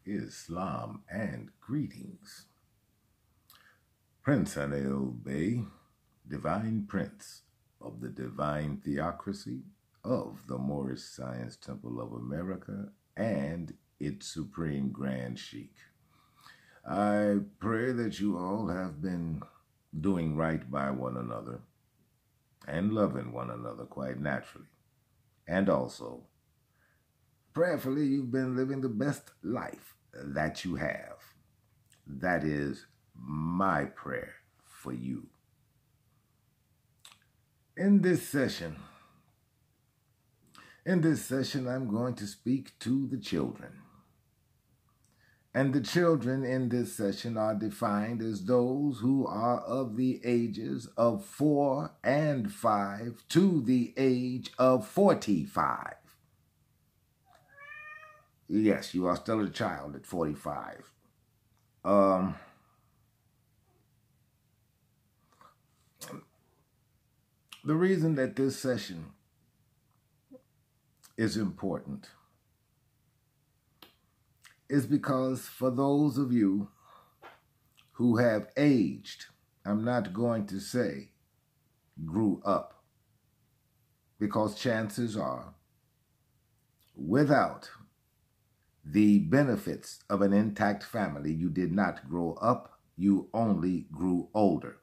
Islam, and greetings. Princeanaelbey, Divine Prince of the Divine Theocracy of the Moorish Science Temple of America and its Supreme Grand Sheikh. I pray that you all have been doing right by one another and loving one another quite naturally. And also, prayerfully, you've been living the best life that you have. That is my prayer for you. In this session, I'm going to speak to the children. And the children in this session are defined as those who are of the ages of 4 and 5 to the age of 45. Yes, you are still a child at 45. The reason that this session is important is because for those of you who have aged, I'm not going to say grew up, because chances are, without the benefits of an intact family, you did not grow up, you only grew older.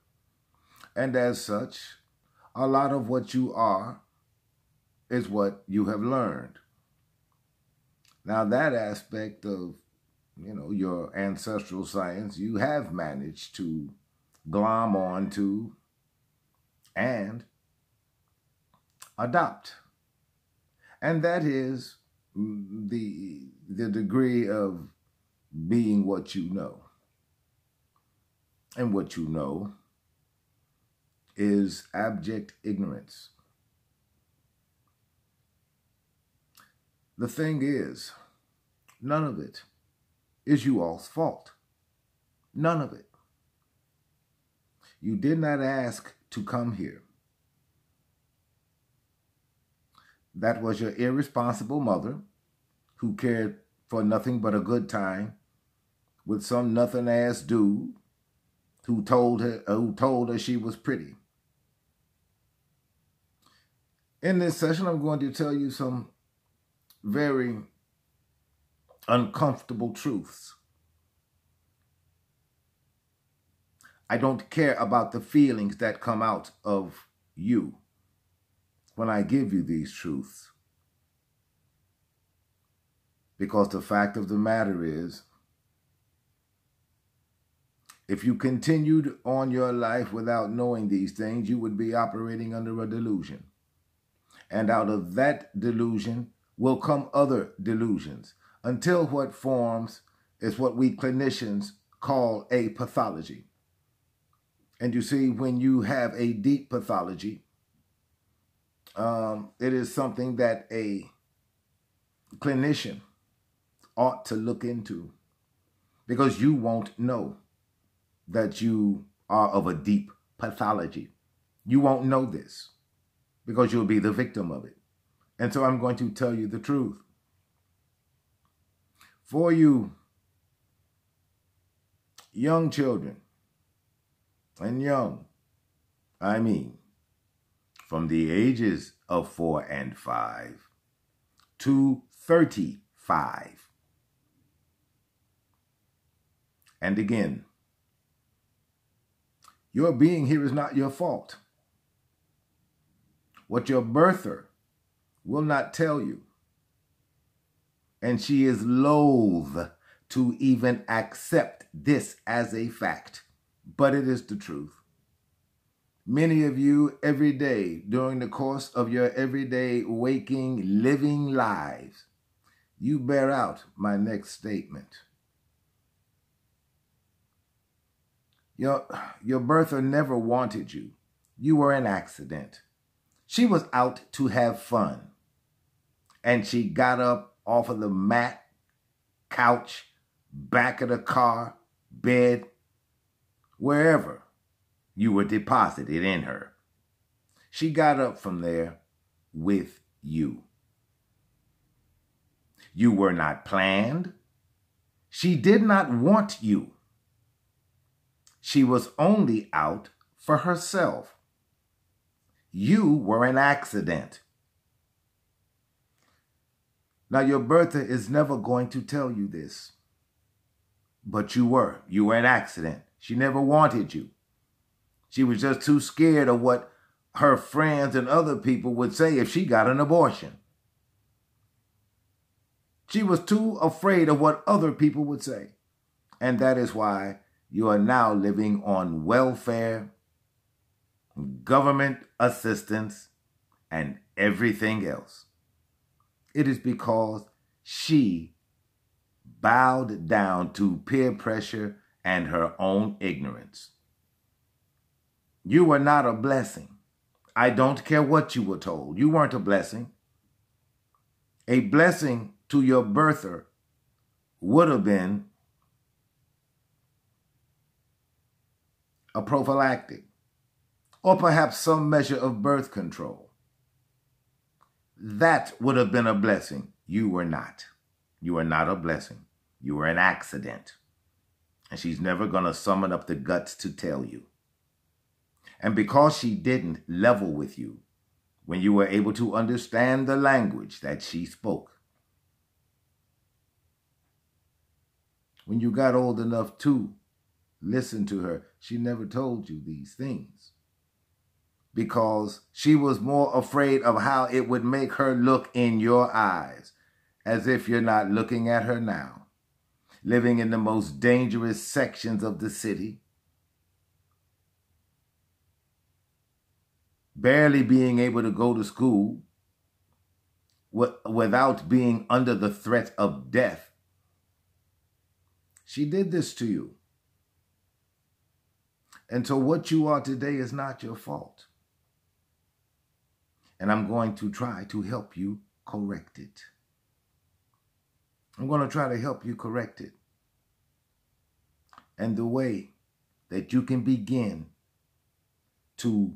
And as such, a lot of what you are is what you have learned. Now, that aspect of, your ancestral science, you have managed to glom onto and adopt. And that is the degree of being what you know. And what you know is abject ignorance. The thing is, none of it is you all's fault. None of it. You did not ask to come here. That was your irresponsible mother who cared for nothing but a good time with some nothing-ass dude who told her she was pretty. In this session, I'm going to tell you some very uncomfortable truths. I don't care about the feelings that come out of you when I give you these truths, because the fact of the matter is, if you continued on your life without knowing these things, you would be operating under a delusion. And out of that delusion will come other delusions, until what forms is what we clinicians call a pathology. And you see, when you have a deep pathology, it is something that a clinician ought to look into, because you won't know that you are of a deep pathology. You won't know this because you'll be the victim of it. And so I'm going to tell you the truth. For you young children, and young, I mean, from the ages of 4 and 5 to 35. And again, your being here is not your fault. What your birther will not tell you, and she is loath to even accept this as a fact, but it is the truth. Many of you every day, during the course of your everyday waking, living lives, you bear out my next statement. Your birther never wanted you. You were an accident. She was out to have fun. And she got up off of the mat, couch, back of the car, bed, wherever you were deposited in her. She got up from there with you. You were not planned. She did not want you. She was only out for herself. You were an accident. Now, your birther is never going to tell you this, but you were. You were an accident. She never wanted you. She was just too scared of what her friends and other people would say if she got an abortion. She was too afraid of what other people would say. And that is why you are now living on welfare, government assistance, and everything else. It is because she bowed down to peer pressure and her own ignorance. You were not a blessing. I don't care what you were told. You weren't a blessing. A blessing to your birther would have been a prophylactic, or perhaps some measure of birth control. That would have been a blessing. You were not. You are not a blessing. You were an accident. And she's never going to summon up the guts to tell you. And because she didn't level with you when you were able to understand the language that she spoke, when you got old enough to listen to her, she never told you these things because she was more afraid of how it would make her look in your eyes, as if you're not looking at her now, living in the most dangerous sections of the city, barely being able to go to school without being under the threat of death. She did this to you. And so what you are today is not your fault. And I'm going to try to help you correct it. I'm going to try to help you correct it. And the way that you can begin to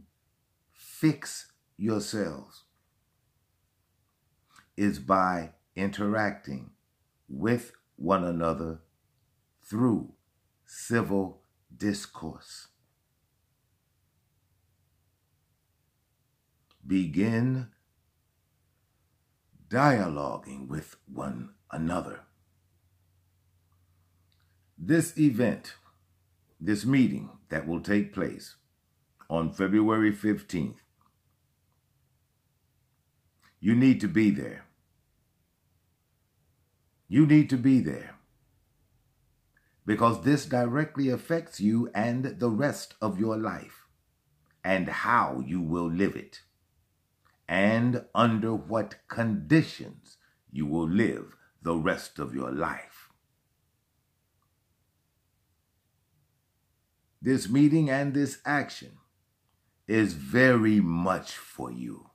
fix yourselves is by interacting with one another through civil discourse. Begin dialoguing with one another. This event, this meeting that will take place on February 15th, you need to be there. You need to be there because this directly affects you and the rest of your life and how you will live it and under what conditions you will live the rest of your life. This meeting and this action is very much for you.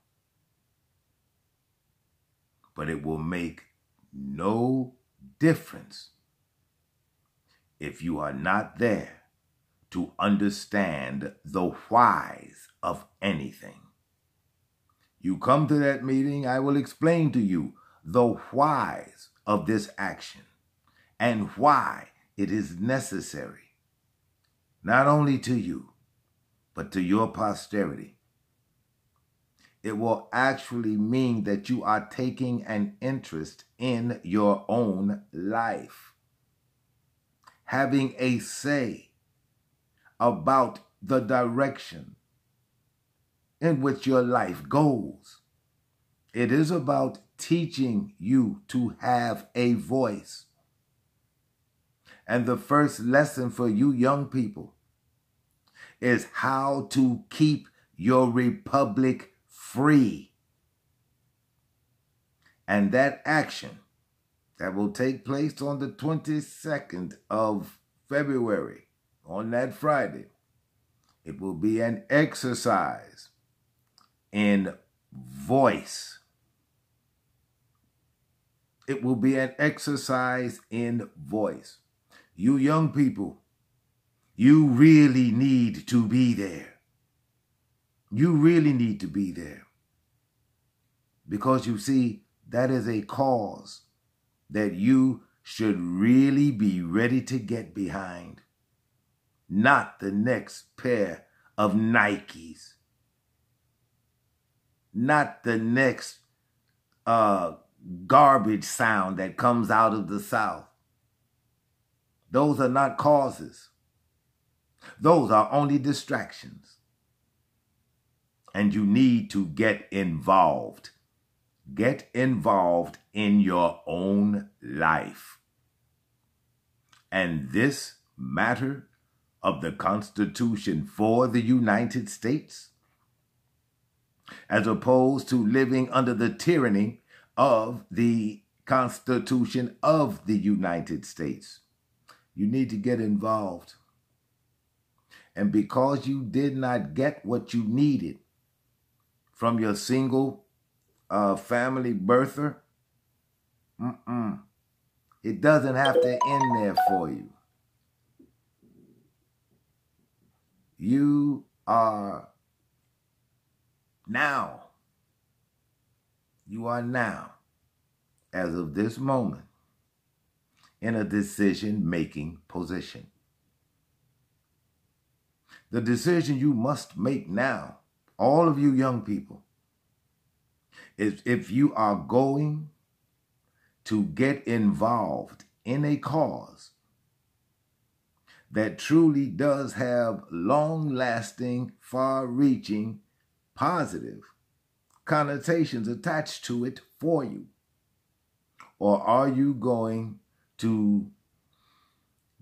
But it will make no difference if you are not there to understand the whys of anything. You come to that meeting, I will explain to you the whys of this action and why it is necessary, not only to you, but to your posterity. It will actually mean that you are taking an interest in your own life, having a say about the direction in which your life goes. It is about teaching you to have a voice. And the first lesson for you young people is how to keep your republic free. And that action that will take place on the 22nd of February, on that Friday, it will be an exercise in voice. It will be an exercise in voice. You young people, you really need to be there. You really need to be there. Because you see, that is a cause that you should really be ready to get behind. Not the next pair of Nikes. Not the next garbage sound that comes out of the South. Those are not causes. Those are only distractions. And you need to get involved. Get involved in your own life. And this matter of the Constitution for the United States, as opposed to living under the tyranny of the Constitution of the United States. You need to get involved. And because you did not get what you needed from your single family birther, it doesn't have to end there for you. You are now, as of this moment, in a decision-making position. The decision you must make now, all of you young people, is if you are going to get involved in a cause that truly does have long-lasting, far-reaching, positive connotations attached to it for you? Or are you going to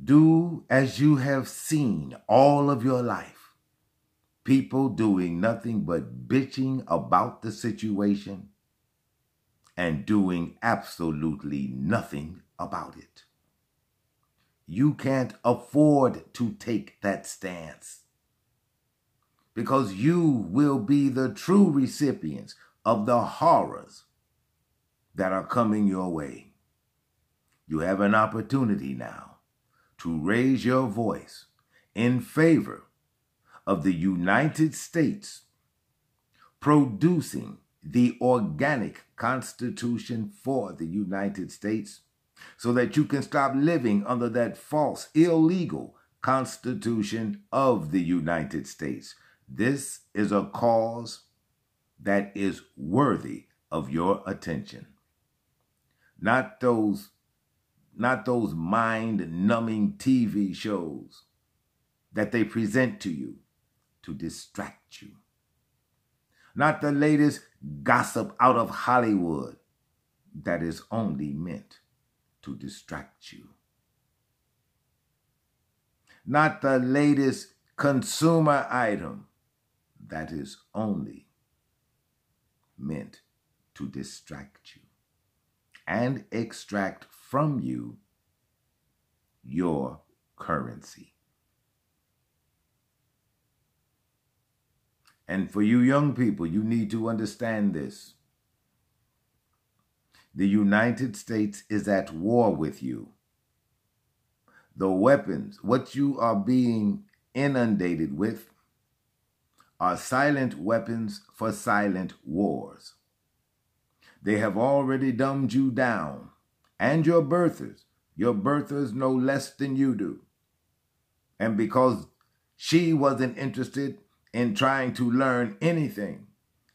do as you have seen all of your life? People doing nothing but bitching about the situation and doing absolutely nothing about it. You can't afford to take that stance, because you will be the true recipients of the horrors that are coming your way. You have an opportunity now to raise your voice in favor of the United States producing the organic Constitution for the United States, so that you can stop living under that false, illegal Constitution of the United States. This is a cause that is worthy of your attention. Not those mind-numbing TV shows that they present to you to distract you. Not the latest gossip out of Hollywood that is only meant to distract you. Not the latest consumer item that is only meant to distract you and extract from you your currency. And for you young people, you need to understand this. The United States is at war with you. The weapons, what you are being inundated with, are silent weapons for silent wars. They have already dumbed you down, and your birthers know less than you do. And because she wasn't interested in trying to learn anything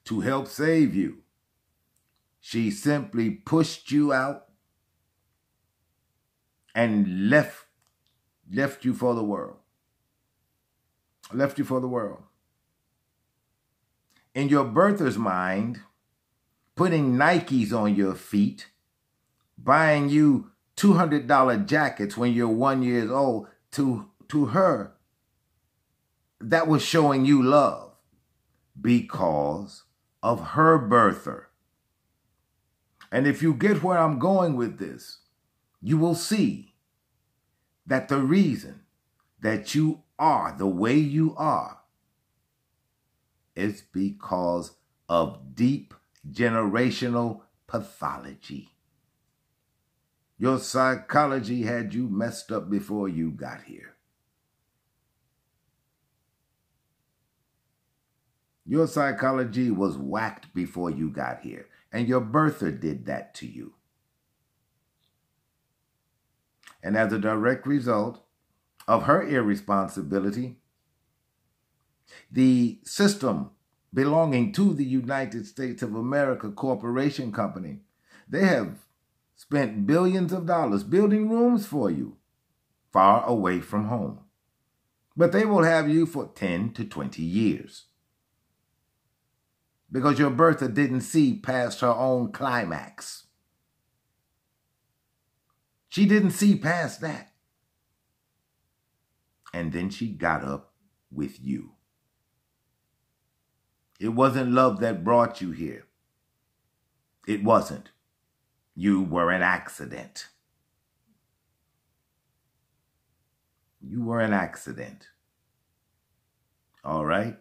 to help save you, she simply pushed you out and left you for the world. Left you for the world. In your birther's mind, putting Nikes on your feet, buying you $200 jackets when you're 1 year old, to her, that was showing you love because of her birther. And if you get where I'm going with this, you will see that the reason that you are the way you are is because of deep generational pathology. Your psychology had you messed up before you got here. Your psychology was whacked before you got here, and your birther did that to you. And as a direct result of her irresponsibility, the system belonging to the United States of America Corporation Company, they have spent billions of dollars building rooms for you far away from home. But they will have you for 10 to 20 years. Because your birther didn't see past her own climax. She didn't see past that. And then she got up with you. It wasn't love that brought you here. It wasn't. You were an accident. You were an accident. All right?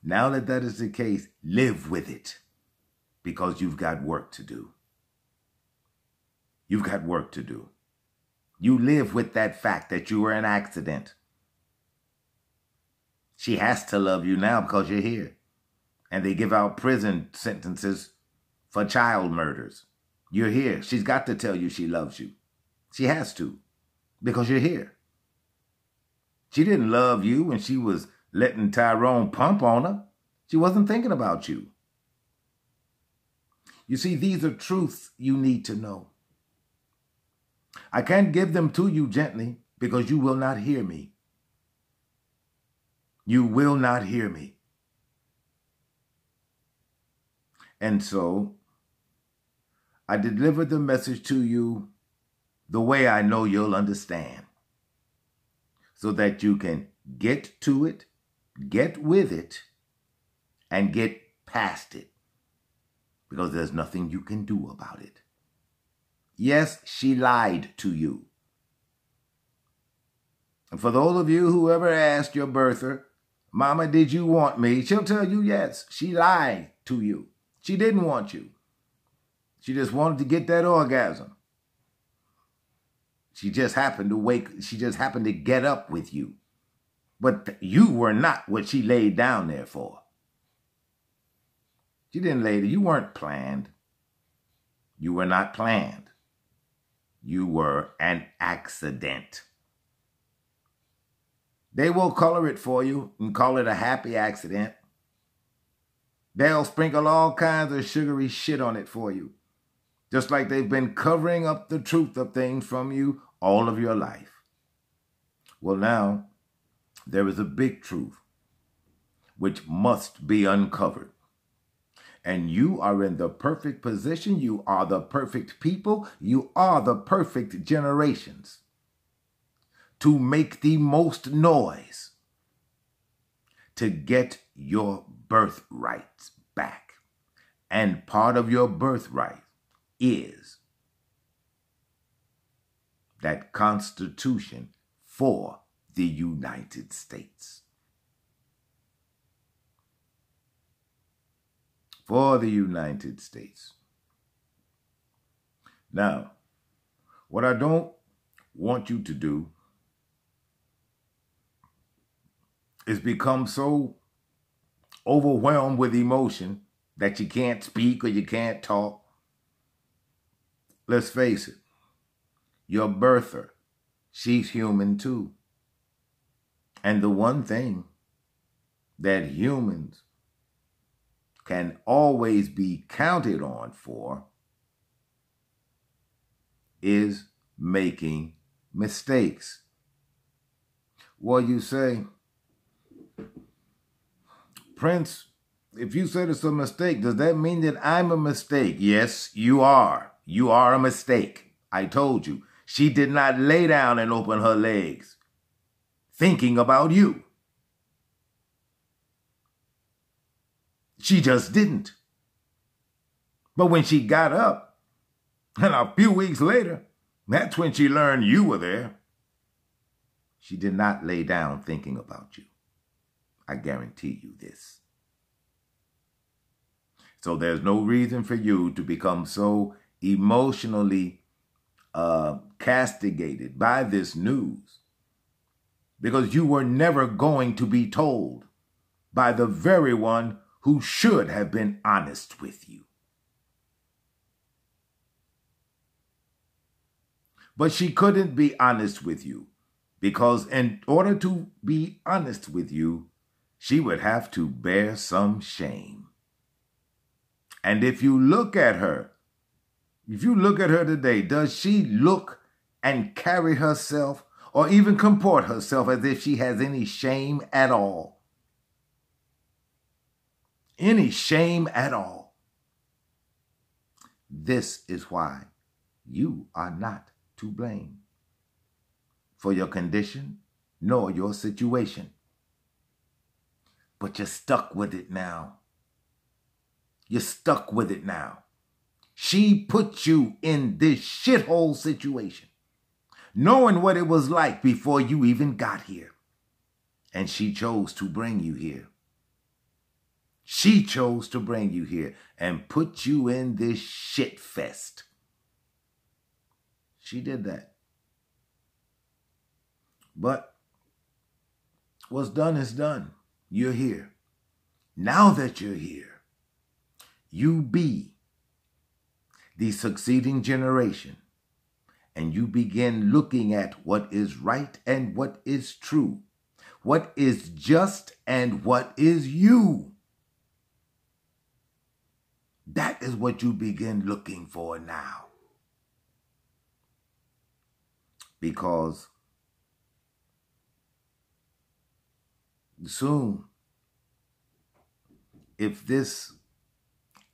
Now that that is the case, live with it, because you've got work to do. You've got work to do. You live with that fact that you were an accident. She has to love you now because you're here. And they give out prison sentences for child murders. You're here. She's got to tell you she loves you. She has to, because you're here. She didn't love you when she was letting Tyrone pump on her. She wasn't thinking about you. You see, these are truths you need to know. I can't give them to you gently because you will not hear me. You will not hear me. And so, I deliver the message to you the way I know you'll understand, so that you can get to it, get with it, and get past it, because there's nothing you can do about it. Yes, she lied to you. And for those of you who ever asked your birther, Mama, did you want me? She'll tell you yes, she lied to you. She didn't want you. She just wanted to get that orgasm. She just happened to get up with you. But you were not what she laid down there for. She didn't lay there. You weren't planned. You were not planned. You were an accident. They will color it for you and call it a happy accident. They'll sprinkle all kinds of sugary shit on it for you, just like they've been covering up the truth of things from you all of your life. Well, now, there is a big truth which must be uncovered. And you are in the perfect position. You are the perfect people. You are the perfect generations to make the most noise to get your birthrights back. And part of your birthright is that Constitution for the United States. For the United States. Now, what I don't want you to do is become so overwhelmed with emotion that you can't speak or you can't talk. Let's face it, your birther, she's human too. And the one thing that humans can always be counted on for is making mistakes. Well, you say, Prince, if you said it's a mistake, does that mean that I'm a mistake? Yes, you are. You are a mistake. I told you. She did not lay down and open her legs thinking about you. She just didn't. But when she got up, and a few weeks later, that's when she learned you were there. She did not lay down thinking about you. I guarantee you this. So there's no reason for you to become so emotionally castigated by this news, because you were never going to be told by the very one who should have been honest with you. But she couldn't be honest with you, because in order to be honest with you, she would have to bear some shame. And if you look at her today, does she look and carry herself or even comport herself as if she has any shame at all? Any shame at all? This is why you are not to blame for your condition nor your situation. But you're stuck with it now. You're stuck with it now. She put you in this shithole situation, knowing what it was like before you even got here. And she chose to bring you here. She chose to bring you here and put you in this shit fest. She did that. But what's done is done. You're here. Now that you're here, you be the succeeding generation, and you begin looking at what is right and what is true, what is just and what is you. That is what you begin looking for now. Because soon, if this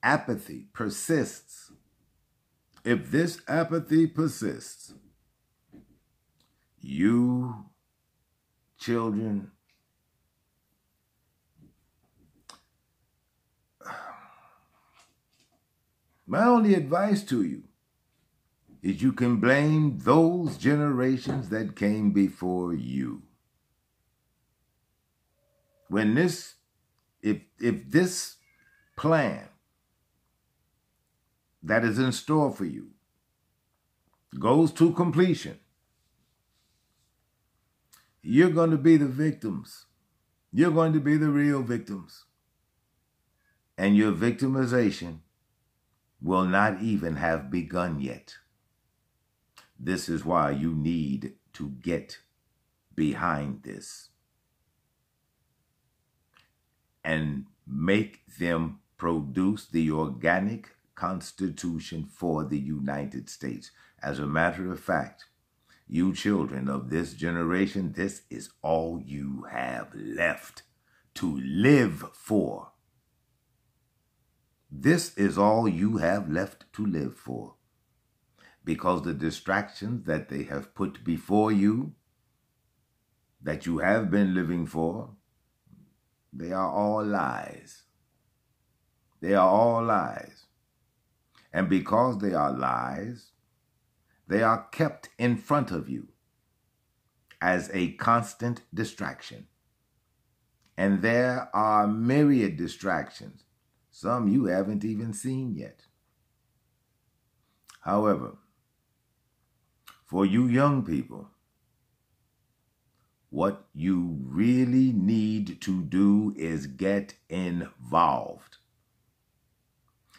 apathy persists, you children, my only advice to you is you can blame those generations that came before you. When this, if this plan that is in store for you goes to completion, you're going to be the victims. You're going to be the real victims. And your victimization will not even have begun yet. This is why you need to get behind this and make them produce the organic Constitution for the United States. As a matter of fact, you children of this generation, this is all you have left to live for. This is all you have left to live for. Because the distractions that they have put before you, that you have been living for, they are all lies. They are all lies. And because they are lies, they are kept in front of you as a constant distraction. And there are myriad distractions, some you haven't even seen yet. However, for you young people, what you really need to do is get involved.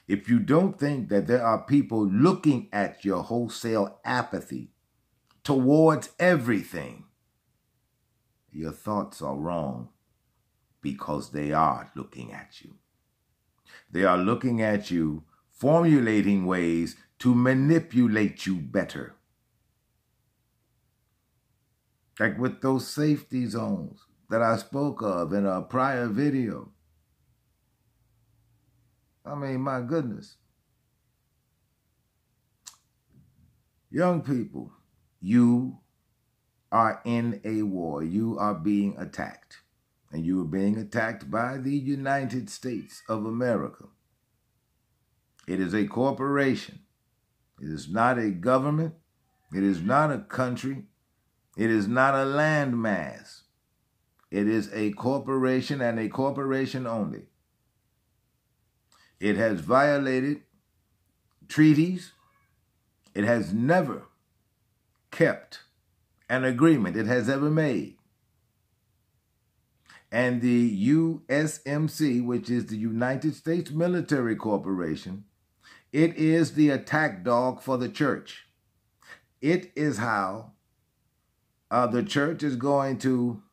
If you don't think that there are people looking at your wholesale apathy towards everything, your thoughts are wrong, because they are looking at you. They are looking at you, formulating ways to manipulate you better. Like with those safety zones that I spoke of in a prior video. I mean, my goodness. Young people, you are in a war. You are being attacked. And you are being attacked by the United States of America. It is a corporation. It is not a government. It is not a country. It is not a landmass. It is a corporation, and a corporation only. It has violated treaties. It has never kept an agreement it has ever made. And the USMC, which is the United States Military Corporation, it is the attack dog for the church. it is how the church is going to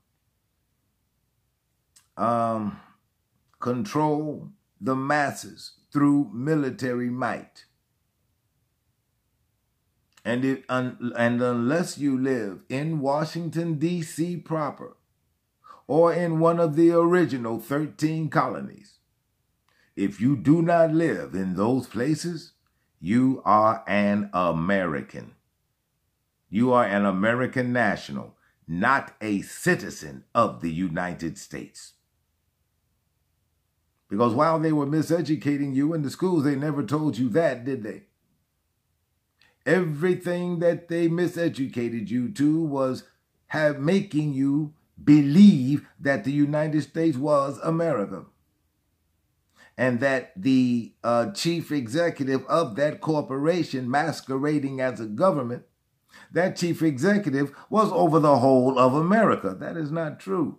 control the masses through military might. And unless you live in Washington, D.C. proper, or in one of the original 13 colonies, if you do not live in those places, you are an American. You are an American national, not a citizen of the United States. Because while they were miseducating you in the schools, they never told you that, did they? Everything that they miseducated you to was making you believe that the United States was America. And that the chief executive of that corporation, masquerading as a government, that chief executive was over the whole of America. That is not true.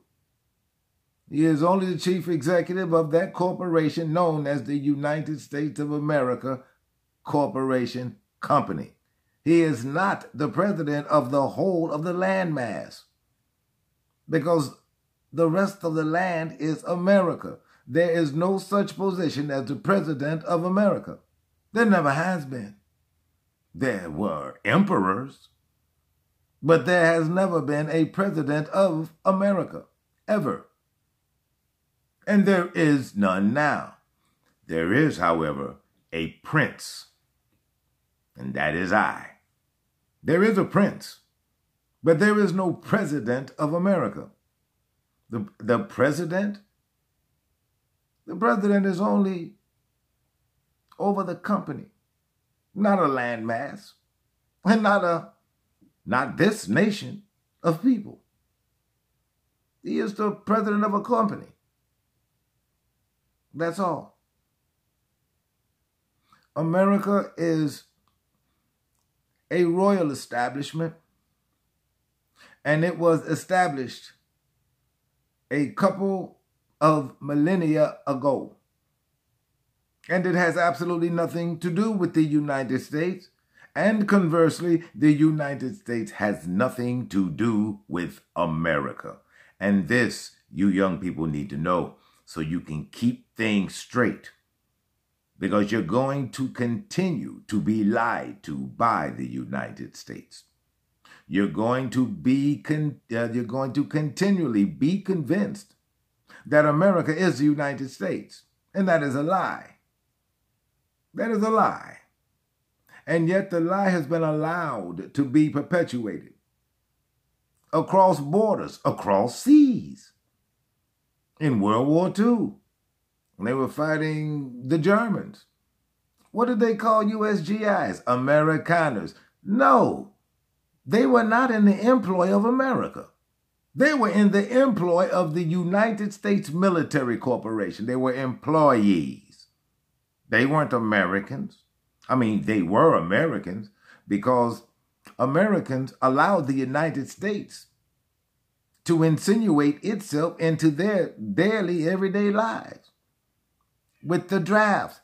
He is only the chief executive of that corporation known as the United States of America Corporation Company. He is not the president of the whole of the landmass, because the rest of the land is America. There is no such position as the president of America. There never has been. There were emperors, but there has never been a president of America, ever. And there is none now. There is, however, a prince, and that is I. There is a prince, but there is no president of America. The president is only over the company, not a landmass, and not this nation of people. He is the president of a company. That's all. America is a royal establishment, and it was established a couple of millennia ago. And it has absolutely nothing to do with the United States. And conversely, the United States has nothing to do with America. And this, you young people need to know so you can keep things straight. Because you're going to continue to be lied to by the United States. You're going to continually be convinced that America is the United States. And that is a lie. That is a lie. And yet the lie has been allowed to be perpetuated across borders, across seas. In World War II, when they were fighting the Germans, what did they call USGIs? Amerikaners. No, they were not in the employ of America. They were in the employ of the United States Military Corporation. They were employees. They weren't Americans. I mean, they were Americans because Americans allowed the United States to insinuate itself into their daily, everyday lives. With the draft,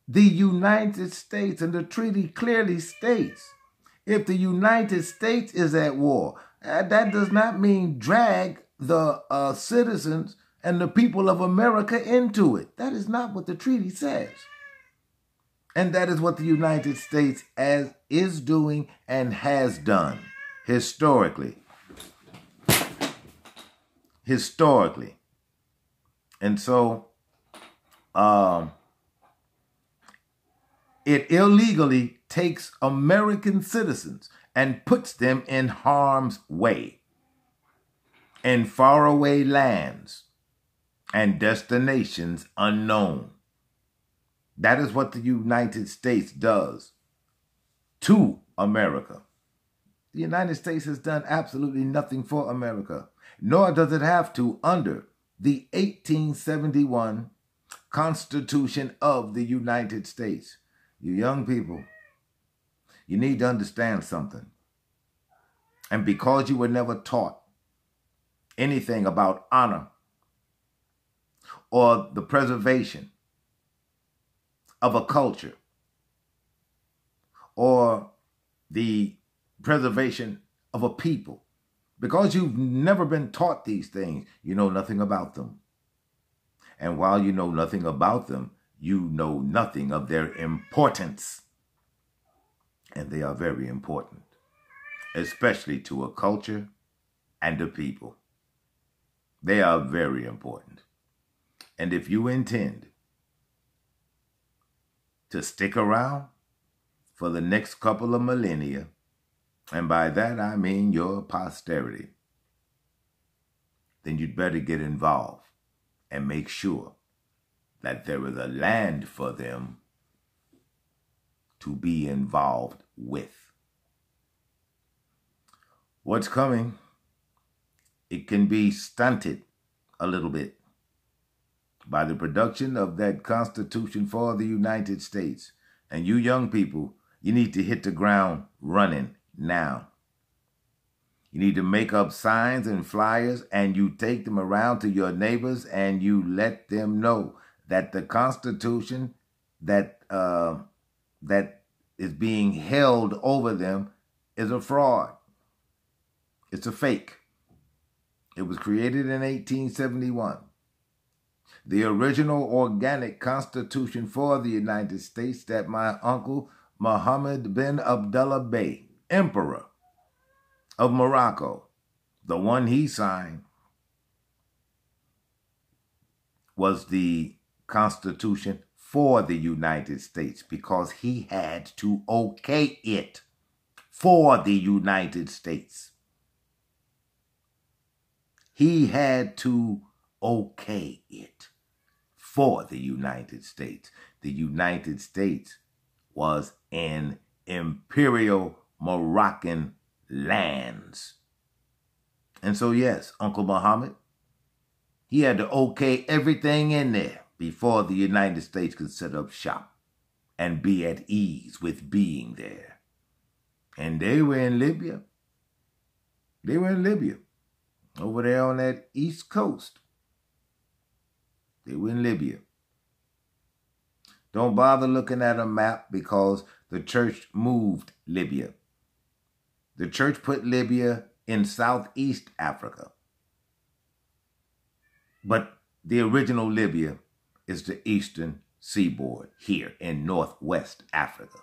the United States, and the treaty clearly states, if the United States is at war, that does not mean drag the citizens and the people of America into it. That is not what the treaty says. And that is what the United States is doing and has done historically. Historically. And so it illegally takes American citizens and puts them in harm's way in faraway lands and destinations unknown. That is what the United States does to America. The United States has done absolutely nothing for America, nor does it have to under the 1871 Constitution of the United States. You young people, you need to understand something. And because you were never taught anything about honor or the preservation of a culture or the preservation of a people. Because you've never been taught these things, you know nothing about them. And while you know nothing about them, you know nothing of their importance. And they are very important, especially to a culture and a people. They are very important. And if you intend to stick around for the next couple of millennia, and by that I mean your posterity, then you'd better get involved and make sure that there is a land for them to be involved with. What's coming, it can be stunted a little bit by the production of that Constitution for the United States. And you young people, you need to hit the ground running now. You need to make up signs and flyers, and you take them around to your neighbors and you let them know that the Constitution that is being held over them is a fraud. It's a fake. It was created in 1871. The original organic Constitution for the United States that my uncle Mohammed bin Abdullah Bey, Emperor of Morocco, the one he signed, was the Constitution for the United States because he had to okay it for the United States. He had to okay it for the United States. The United States was in imperial Moroccan lands. And so, yes, Uncle Muhammad, he had to okay everything in there before the United States could set up shop and be at ease with being there. And they were in Libya. They were in Libya, over there on that East Coast. They were in Libya. Don't bother looking at a map because the church moved Libya. The church put Libya in Southeast Africa. But the original Libya is the eastern seaboard here in Northwest Africa.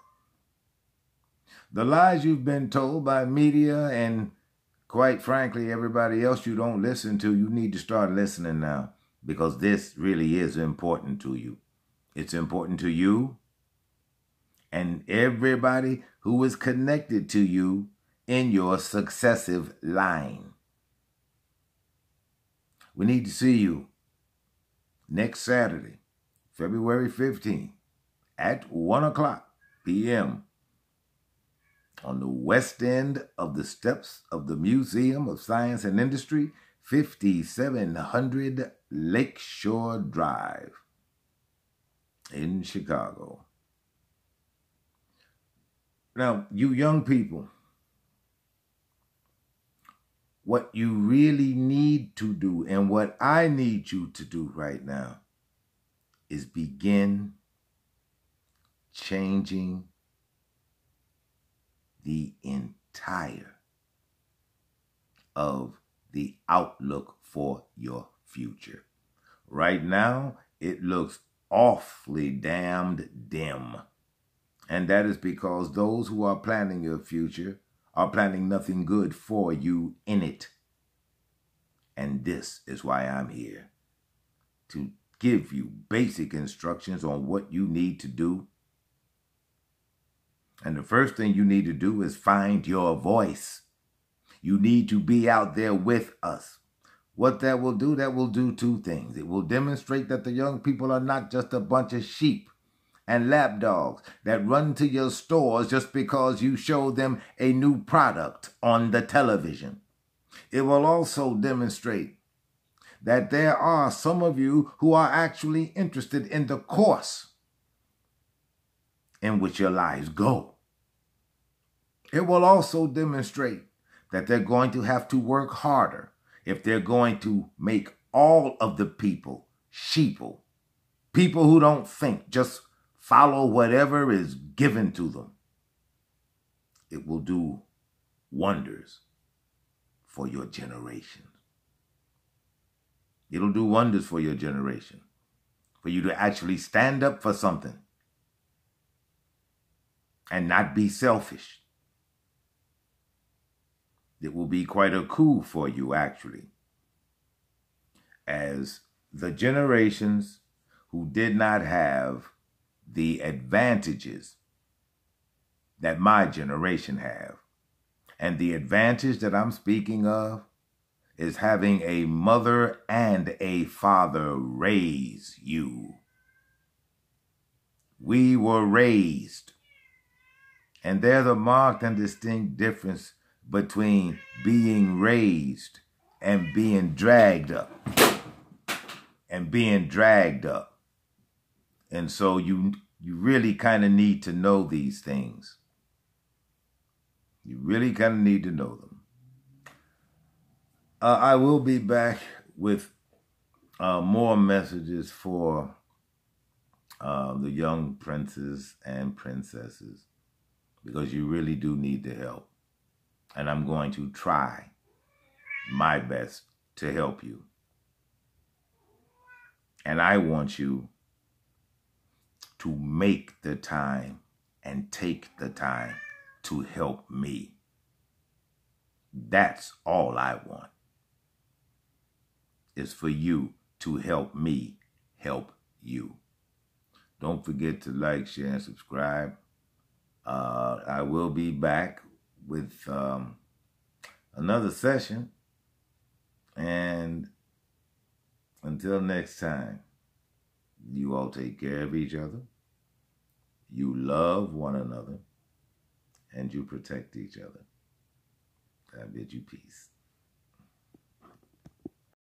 The lies you've been told by media and, quite frankly, everybody else you don't listen to, you need to start listening now because this really is important to you. It's important to you and everybody who is connected to you in your successive line. We need to see you next Saturday, February 15th at 1:00 p.m. on the west end of the steps of the Museum of Science and Industry, 5700 Lakeshore Drive in Chicago. Now, you young people, what you really need to do and what I need you to do right now is begin changing the entire of the outlook for your future. Right now, it looks awfully damned dim. And that is because those who are planning your future are planning nothing good for you in it. And this is why I'm here, to give you basic instructions on what you need to do. And the first thing you need to do is find your voice. You need to be out there with us. What that will do two things. It will demonstrate that the young people are not just a bunch of sheep and lapdogs that run to your stores just because you show them a new product on the television. It will also demonstrate that there are some of you who are actually interested in the course in which your lives go. It will also demonstrate that they're going to have to work harder if they're going to make all of the people sheeple, people who don't think, just follow whatever is given to them. It will do wonders for your generation. It'll do wonders for your generation, for you to actually stand up for something and not be selfish. It will be quite a coup for you, actually, as the generations who did not have the advantages that my generation have. And the advantage that I'm speaking of is having a mother and a father raise you. We were raised. And there's a marked and distinct difference between being raised and being dragged up. And so you really kind of need to know these things. You really kind of need to know them. I will be back with more messages for the young princes and princesses, because you really do need the help. And I'm going to try my best to help you. And I want you to make the time and take the time to help me. That's all I want, is for you to help me help you. Don't forget to like, share, and subscribe. I will be back with another session. And until next time, you all take care of each other. You love one another. And you protect each other. I bid you peace.